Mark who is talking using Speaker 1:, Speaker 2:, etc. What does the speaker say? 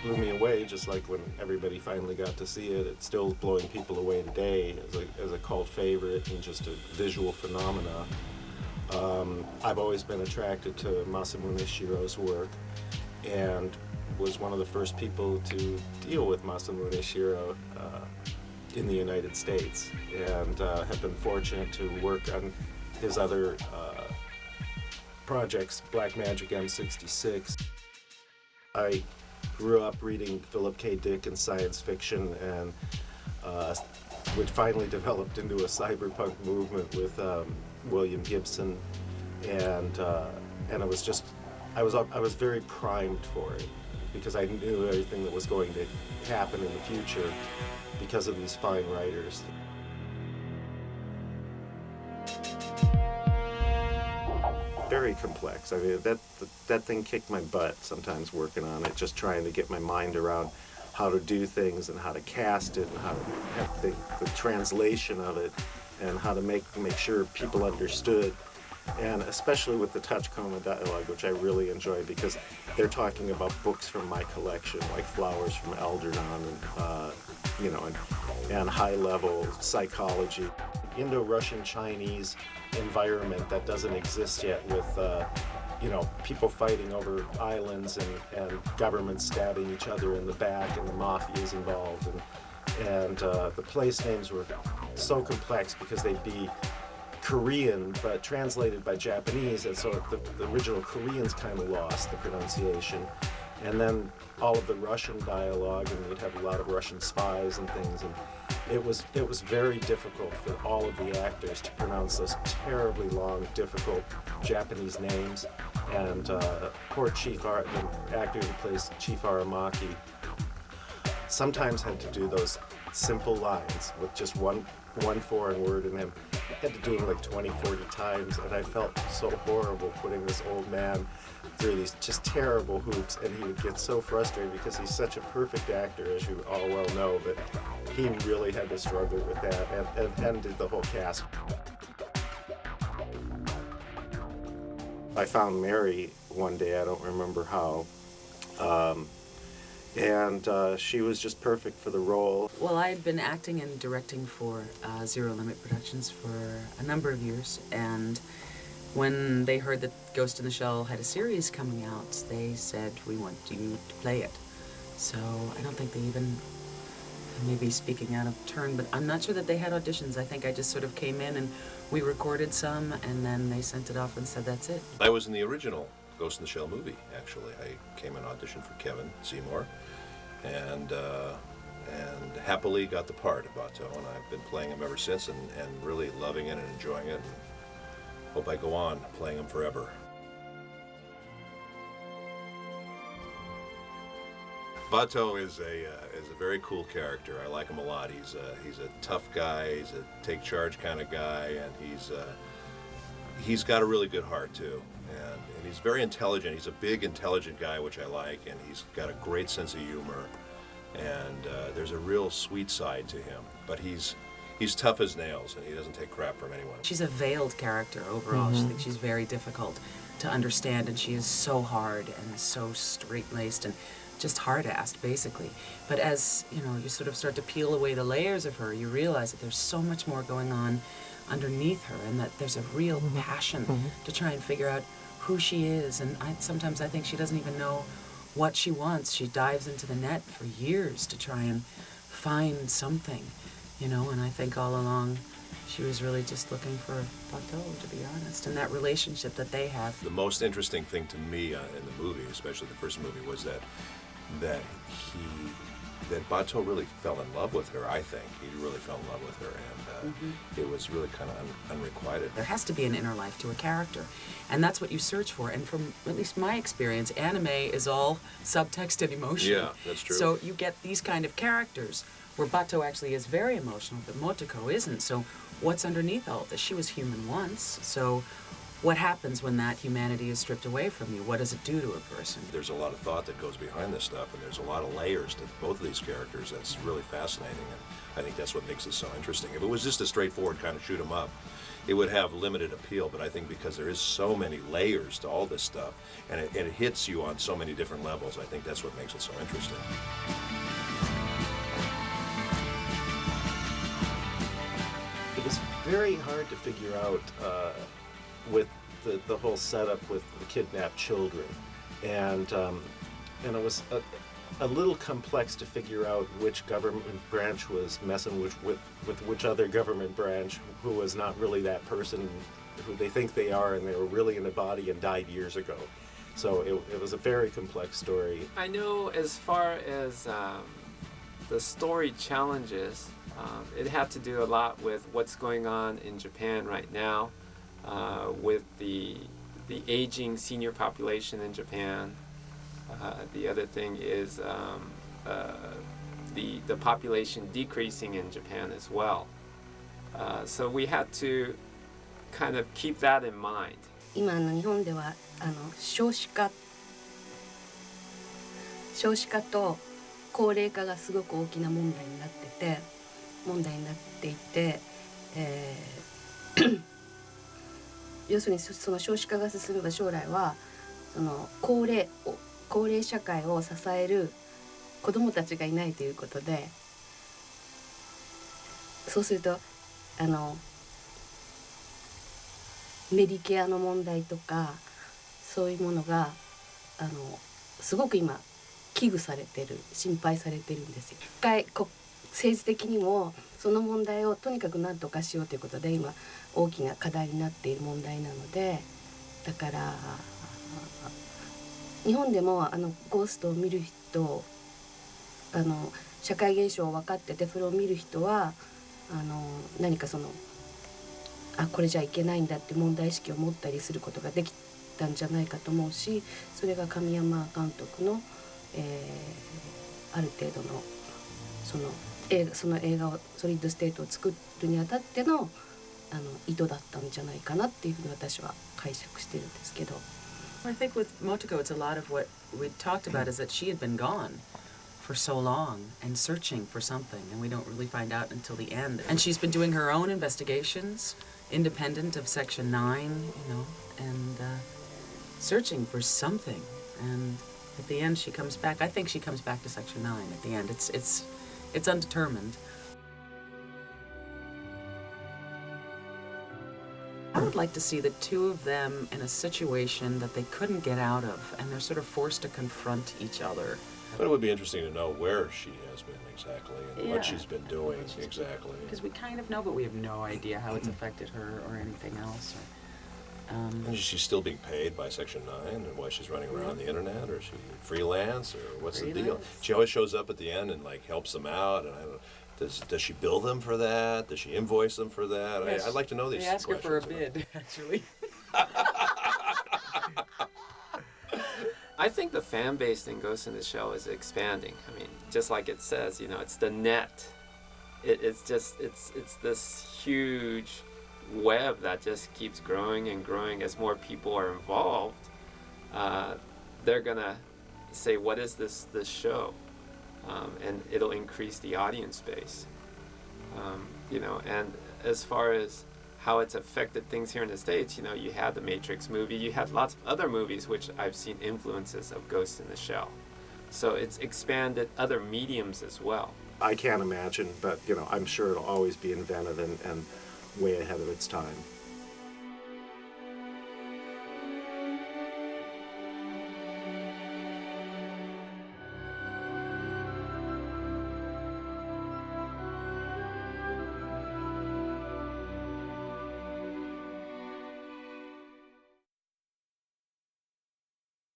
Speaker 1: blew me away, just like when everybody finally got to see it. It's still blowing people away today as a cult favorite and just a visual phenomena. I've always been attracted to Masamune Shirow's work, and was one of the first people to deal with Masamune Shirow in the United States, and have been fortunate to work on his other projects, Black Magic M66. I grew up reading Philip K. Dick and science fiction, and which finally developed into a cyberpunk movement with William Gibson, and it was just, I was very primed for it because I knew everything that was going to happen in the future because of these fine writers. Very complex. I mean, that thing kicked my butt sometimes working on it, just trying to get my mind around how to do things and how to cast it and how to have the translation of it and how to make sure people understood. And especially with the Tachikoma dialogue, which I really enjoy because they're talking about books from my collection, like Flowers from Algernon, and you know, and high-level psychology. Indo-Russian Chinese environment that doesn't exist yet with you know, people fighting over islands and governments stabbing each other in the back and the mafia's involved, and the place names were so complex because they'd be Korean but translated by Japanese, and so the original Koreans kind of lost the pronunciation, and then all of the Russian dialogue, and you'd have a lot of Russian spies and things, and it was very difficult for all of the actors to pronounce those terribly long, difficult Japanese names. And poor the actor who plays Chief Aramaki, sometimes had to do those simple lines with just one foreign word in him. I had to do them like 20, 40 times, and I felt so horrible putting this old man through these just terrible hoops, and he would get so frustrated because he's such a perfect actor, as you all well know, but he really had to struggle with that, and did the whole cast. I found Mary one day, I don't remember how, and she was just perfect for the role.
Speaker 2: Well, I had been acting and directing for Zero Limit Productions for a number of years, and when they heard that Ghost in the Shell had a series coming out, they said, "We want you to play it." So I don't think they even, maybe speaking out of turn, but I'm not sure that they had auditions. I think I just sort of came in and we recorded some, and then they sent it off and said, "That's it."
Speaker 3: I was in the original Ghost in the Shell movie, actually. I came and auditioned for Kevin Seymour, and happily got the part of Bato, and I've been playing him ever since, and really loving it and enjoying it, and hope I go on playing him forever. Bato is a very cool character. I like him a lot. He's a tough guy. He's a take charge kind of guy, and he's got a really good heart too. And he's very intelligent. He's a big, intelligent guy, which I like, and he's got a great sense of humor. And there's a real sweet side to him. But he's tough as nails, and he doesn't take crap from anyone.
Speaker 2: She's a veiled character overall. I think she's very difficult to understand, and she is so hard and so straight-laced and just hard-assed, basically. But as you know, you sort of start to peel away the layers of her, you realize that there's so much more going on underneath her, and that there's a real passion to try and figure out who she is. And sometimes I think she doesn't even know what she wants. She dives into the net for years to try and find something, you know, and I think all along she was really just looking for Bato, to be honest, and that relationship that they have.
Speaker 3: The most interesting thing to me in the movie, especially the first movie, was that Bato really fell in love with her, I think. He really fell in love with her, and it was really kind of unrequited.
Speaker 2: There has to be an inner life to a character, and that's what you search for. And from at least my experience, anime is all subtext and emotion.
Speaker 3: Yeah, that's true.
Speaker 2: So you get these kind of characters where Bato actually is very emotional, but Motoko isn't. So what's underneath all of this? She was human once, so what happens when that humanity is stripped away from you? What does it do to a person?
Speaker 3: There's a lot of thought that goes behind this stuff, and there's a lot of layers to both of these characters that's really fascinating, and I think that's what makes it so interesting. If it was just a straightforward kind of shoot 'em up, it would have limited appeal, but I think because there is so many layers to all this stuff, and it hits you on so many different levels, I think that's what makes it so interesting.
Speaker 1: It was very hard to figure out with the whole setup with the kidnapped children, and it was a little complex to figure out which government branch was messing with which other government branch who was not really that person who they think they are, and they were really in a body and died years ago. So it was a very complex story.
Speaker 4: I know as far as the story challenges, it had to do a lot with what's going on in Japan right now, with the aging senior population in Japan. The other thing is the population decreasing in Japan as well. So we had to kind of keep that in mind.
Speaker 5: 今日本では少子化と高齢化がすごく大きな問題になっていて、要するにその少子化が進めば将来はその高齢社会を支える子どもたちがいないということで、そうするとメディケアの問題とかそういうものがすごく今危惧されてる、心配されてるんですよ。政治的にもその問題をとにかく何とかしようということで今大きな課題になっている問題なので、だから日本でもゴーストを見る人、社会現象を分かっててそれを見る人は何かこれじゃいけないんだって問題意識を持ったりすることができたんじゃないかと思うし、それが神山監督の、ある程度のその映画をソリッドステートを作るにあたっての意図だったんじゃないかなっていうふうに私は解釈してるんですけど。
Speaker 2: I think with Motoko, it's a lot of what we talked about is that she had been gone for so long and searching for something, and we don't really find out until the end. And she's been doing her own investigations, independent of Section 9, and searching for something. And at the end, she comes back. I think she comes back to Section 9 at the end. It's undetermined. I would like to see the two of them in a situation that they couldn't get out of, and they're sort of forced to confront each other.
Speaker 3: But it would be interesting to know where she has been exactly and what
Speaker 2: Yeah.
Speaker 3: she's been doing exactly.
Speaker 2: Because we kind of know, but we have no idea how it's affected her or anything else.
Speaker 3: And is she still being paid by Section 9 and why she's running around the internet, or is she freelance, or what's the deal?
Speaker 2: Freelance.
Speaker 3: She always shows up at the end and helps them out, and I don't know. Does she bill them for that? Does she invoice them for that?
Speaker 2: Yes.
Speaker 3: I'd like to know these
Speaker 2: They ask her for a
Speaker 3: questions,
Speaker 2: bid, actually.
Speaker 4: I think the fan base in Ghost in the Shell is expanding. I mean, just like it says, it's the net. It's this huge web that just keeps growing and growing as more people are involved. They're gonna say, what is this show? And it'll increase the audience base. And as far as how it's affected things here in the States, you had the Matrix movie, you had lots of other movies which I've seen influences of Ghost in the Shell. So it's expanded other mediums as well.
Speaker 1: I can't imagine, but I'm sure it'll always be inventive and way ahead of its time.